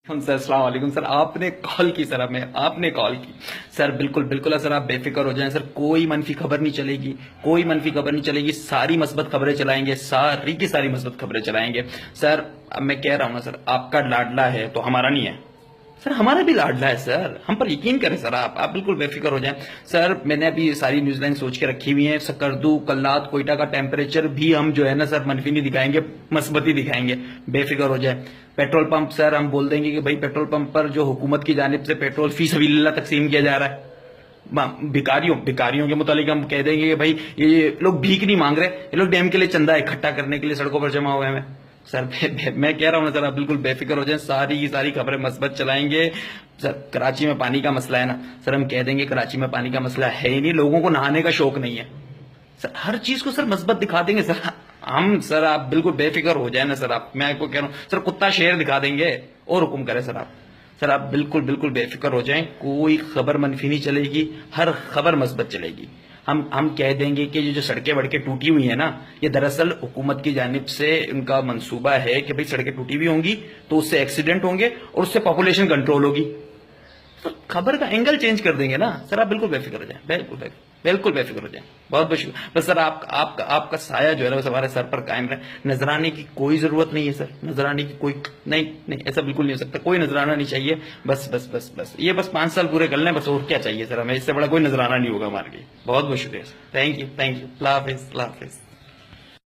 سر السلام علیکم سر، آپ نے کال کی سر، ہمیں آپ نے کال کی سر، بالکل بالکل سر، آپ بے فکر ہو جائیں سر، کوئی منفی خبر نہیں چلے گی، کوئی منفی خبر نہیں چلے گی، ساری مثبت خبریں چلائیں گے، ساری کی ساری مثبت خبریں چلائیں گے سر۔ اب میں کہہ رہا ہوں نا سر، آپ کا لاڈلا ہے تو ہمارا نہیں ہے سر، ہمارا بھی لاڈلا ہے سر، ہم پر یقین کریں سر، آپ بالکل بے فکر ہو جائیں سر۔ میں نے ابھی ساری نیوز لائن سوچ کے رکھی ہوئی ہیں، سکردو کلات کوئٹہ کا ٹیمپریچر بھی ہم جو ہے نا سر منفی نہیں دکھائیں گے، مثبت ہی دکھائیں گے، بے فکر ہو جائیں۔ پیٹرول پمپ سر ہم بول دیں گے کہ بھائی پیٹرول پمپ پر جو حکومت کی جانب سے پیٹرول فی سبیل اللہ تقسیم کیا جا رہا ہے، بھکاریوں کے متعلق ہم کہہ دیں گے کہ بھائی یہ لوگ بھیک نہیں مانگ رہے، یہ لوگ ڈیم کے لیے چندہ اکٹھا کرنے کے لیے سڑکوں پر جمع ہوئے ہیں سر۔ میں کہہ رہا ہوں نا سر، آپ بالکل بے فکر ہو جائیں، ساری کی ساری خبریں مثبت چلائیں گے سر۔ کراچی میں پانی کا مسئلہ ہے نا سر، ہم کہہ دیں گے کراچی میں پانی کا مسئلہ ہے ہی نہیں، لوگوں کو نہانے کا شوق نہیں ہے سر، ہر چیز کو سر مثبت دکھا دیں گے سر ہم سر، آپ بالکل بے فکر ہو جائیں نا سر، میں آپ کو کہہ رہا ہوں سر، کتا شیر دکھا دیں گے اور حکم کرے سر آپ، سر آپ بالکل بے فکر ہو جائیں، کوئی خبر منفی نہیں چلے گی، ہر خبر مثبت چلے گی۔ ہم کہہ دیں گے کہ یہ جو سڑکیں وڑکیں ٹوٹی ہوئی ہیں نا، یہ دراصل حکومت کی جانب سے ان کا منصوبہ ہے کہ بھئی سڑکیں ٹوٹی ہوئی ہوں گی تو اس سے ایکسیڈنٹ ہوں گے اور اس سے پاپولیشن کنٹرول ہوگی، تو خبر کا اینگل چینج کر دیں گے نا سر، آپ بالکل بے فکر ہو جائیں، بالکل بے فکر ہو جائیں، بہت بہت شکریہ بس سر، آپ کا سایہ جو ہے نا بس ہمارے سر پر قائم رہے، نظرانے کی کوئی ضرورت نہیں ہے سر، نظرانے کی کوئی نہیں، ایسا بالکل نہیں ہو سکتا، کوئی نظرانہ نہیں چاہیے، بس یہ بس 5 سال پورے کر لیں بس، اور کیا چاہیے سر ہمیں، اس سے بڑا کوئی نظرانہ نہیں ہوگا ہمارے لیے۔ بہت بہت شکریہ سر، تھینک یو، اللہ حافظ، اللہ حافظ۔